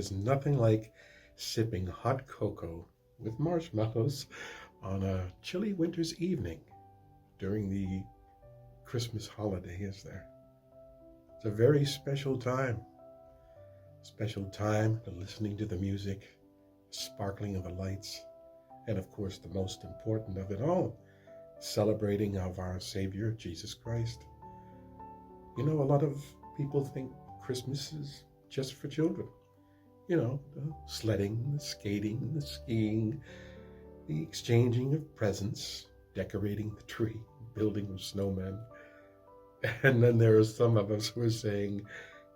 is nothing like sipping hot cocoa with marshmallows on a chilly winter's evening during the Christmas holiday, is there? It's a very special time to listening to the music, sparkling of the lights, and of course the most important of it all, celebrating of our Savior, Jesus Christ. You know, a lot of people think Christmas is just for children. You know, the sledding, the skating, the skiing, the exchanging of presents, decorating the tree, building of snowmen. And then there are some of us who are saying,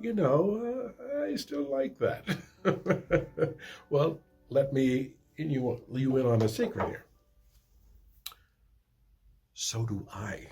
I still like that. Well, let me you in on a secret here. So do I.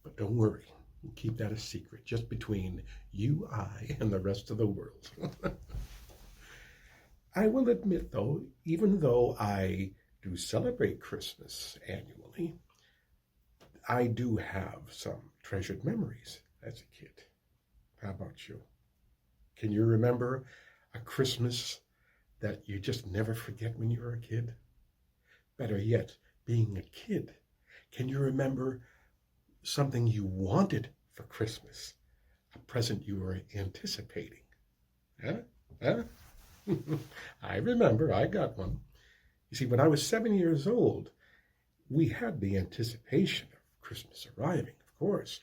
But don't worry, we'll keep that a secret, just between you, I, and the rest of the world. I will admit, though, even though I do celebrate Christmas annually, I do have some treasured memories as a kid. How about you? Can you remember a Christmas that you just never forget when you were a kid? Better yet, being a kid, can you remember something you wanted for Christmas, a present you were anticipating? Huh? I remember, I got one. You see, when I was 7 years old, we had the anticipation of Christmas arriving, of course,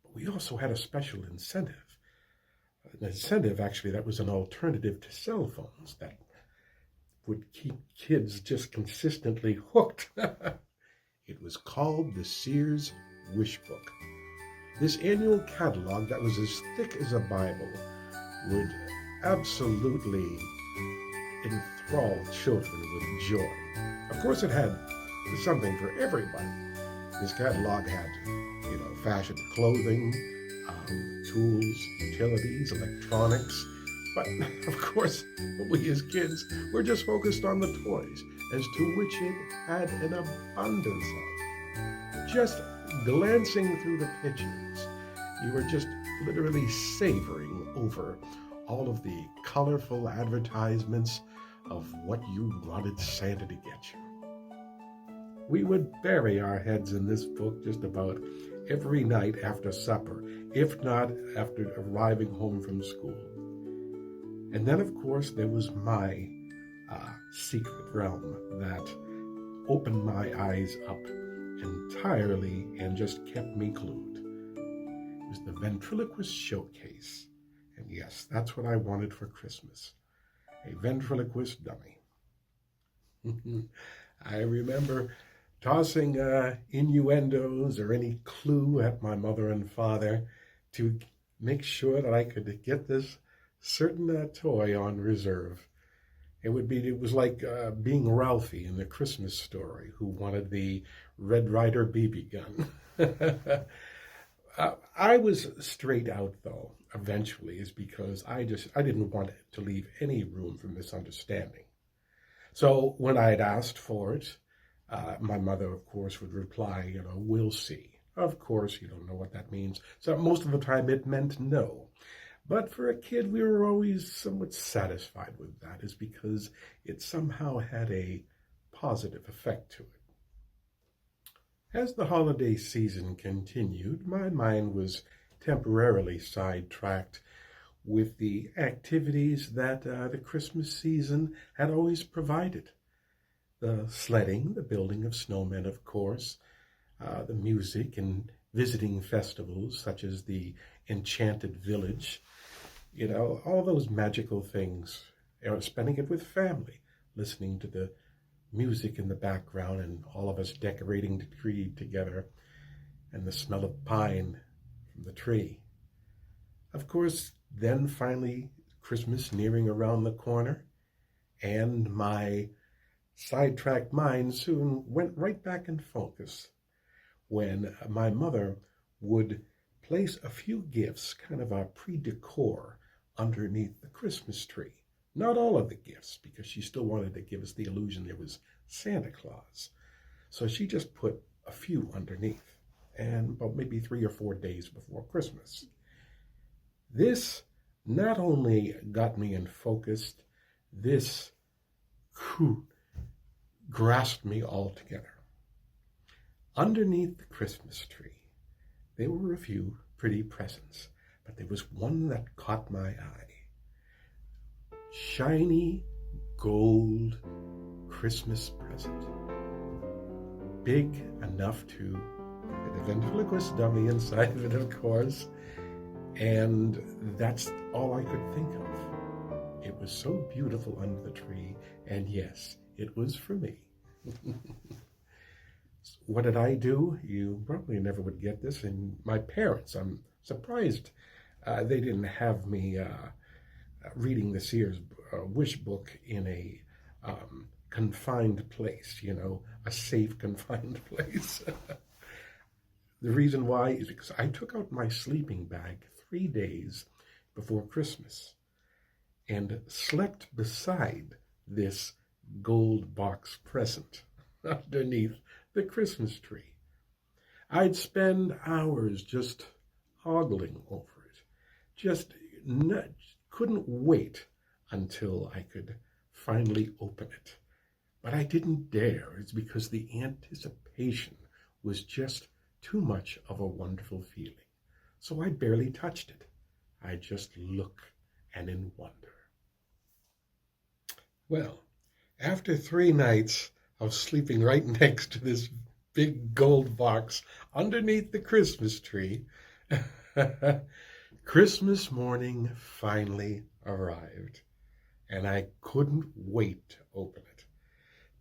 but we also had a special incentive. An incentive, actually, that was an alternative to cell phones that would keep kids just consistently hooked. It was called the Sears Wish Book. This annual catalog that was as thick as a Bible would absolutely enthrall children with joy. Of course, it had something for everybody. This catalog had, fashion clothing, tools, utilities, electronics. But of course, we as kids were just focused on the toys, as to which it had an abundance of. Just glancing through the pictures, you were just literally savoring over all of the colorful advertisements of what you wanted Santa to get you. We would bury our heads in this book just about every night after supper, if not after arriving home from school. And then, of course, there was my secret realm that opened my eyes up entirely and just kept me glued. It was the ventriloquist showcase. And yes, that's what I wanted for Christmas, a ventriloquist dummy. I remember tossing innuendos or any clue at my mother and father to make sure that I could get this certain toy on reserve. It was like being Ralphie in the Christmas Story, who wanted the Red Ryder BB gun. I was straight out, though, eventually, is because I didn't want to leave any room for misunderstanding. So when I had asked for it, my mother, of course, would reply, we'll see. Of course, you don't know what that means. So most of the time it meant no. But for a kid, we were always somewhat satisfied with that, is because it somehow had a positive effect to it. As the holiday season continued, my mind was temporarily sidetracked with the activities that the Christmas season had always provided. The sledding, the building of snowmen, of course, the music and visiting festivals such as the Enchanted Village, all those magical things. Spending it with family, listening to the music in the background and all of us decorating the tree together, and the smell of pine from the tree. Of course, then finally Christmas nearing around the corner, and my sidetracked mind soon went right back in focus when my mother would place a few gifts, kind of a pre-decor, underneath the Christmas tree. Not all of the gifts, because she still wanted to give us the illusion there was Santa Claus. So she just put a few underneath, and about maybe 3 or 4 days before Christmas. This not only got me in focus, this coup grasped me altogether. Underneath the Christmas tree, there were a few pretty presents, but there was one that caught my eye. Shiny gold Christmas present. Big enough to fit a ventriloquist dummy inside of it, of course. And that's all I could think of. It was so beautiful under the tree, and yes, it was for me. What did I do? You probably never would get this. And my parents, I'm surprised they didn't have me reading the Sears wish book in a confined place, a safe confined place. The reason why is because I took out my sleeping bag 3 days before Christmas and slept beside this gold box present underneath the Christmas tree. I'd spend hours just ogling over it, just couldn't wait until I could finally open it. But I didn't dare. It's because the anticipation was just too much of a wonderful feeling. So I barely touched it. I just look and in wonder. Well, after 3 nights of sleeping right next to this big gold box underneath the Christmas tree, Christmas morning finally arrived, and I couldn't wait to open it.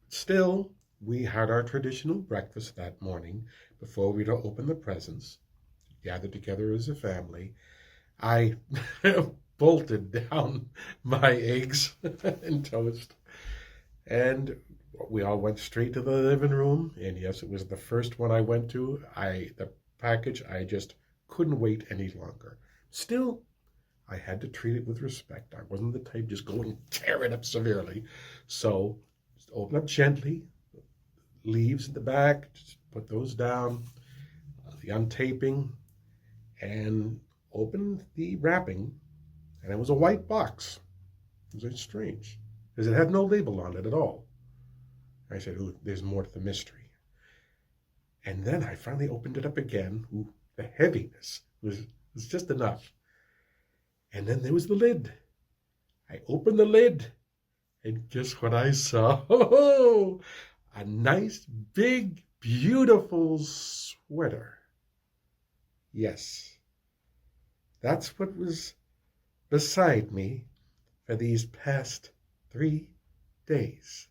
Still, we had our traditional breakfast that morning before we'd open the presents, gathered together as a family. I bolted down my eggs and toast, and we all went straight to the living room. And yes, it was the first one I went to. The package, I just couldn't wait any longer. Still, I had to treat it with respect. I wasn't the type just go and tear it up severely. So just open up gently, leaves in the back, just put those down, the untaping, and opened the wrapping, and it was a white box. It was strange, because it had no label on it at all. I said, ooh, there's more to the mystery. And then I finally opened it up again. Ooh, the heaviness was just enough. And then there was the lid. I opened the lid, and guess what I saw? Oh, a nice, big, beautiful sweater. Yes, that's what was beside me for these past 3 days.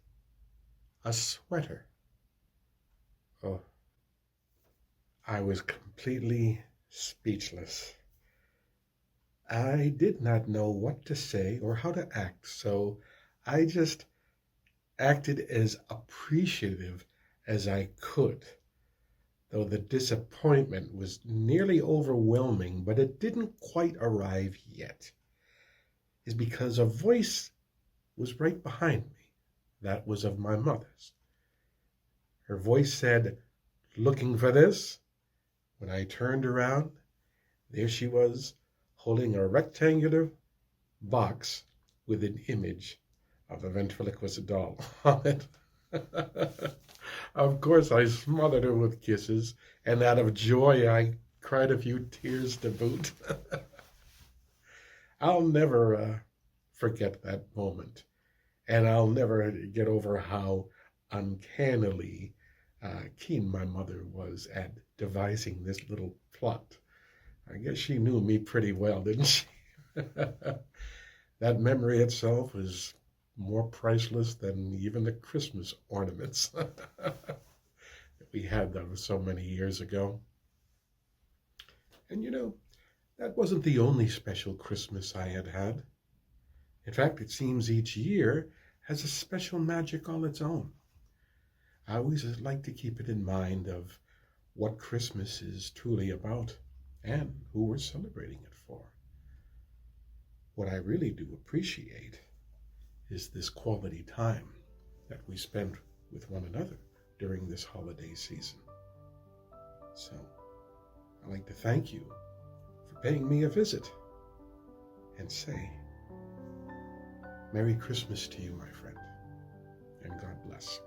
A sweater. Oh, I was completely speechless. I did not know what to say or how to act, so I just acted as appreciative as I could, though the disappointment was nearly overwhelming, but it didn't quite arrive yet, is because a voice was right behind me. That was of my mother's. Her voice said, "Looking for this?" When I turned around, there she was, holding a rectangular box with an image of a ventriloquist doll on it. Of course, I smothered her with kisses, and out of joy, I cried a few tears to boot. I'll never forget that moment, and I'll never get over how uncannily keen my mother was at devising this little plot. I guess she knew me pretty well, didn't she? That memory itself is more priceless than even the Christmas ornaments that we had those so many years ago. And that wasn't the only special Christmas I had had. In fact, it seems each year has a special magic all its own. I always like to keep it in mind of what Christmas is truly about and who we're celebrating it for. What I really do appreciate is this quality time that we spend with one another during this holiday season. So I'd like to thank you for paying me a visit. and say, Merry Christmas to you, my friend, and God bless.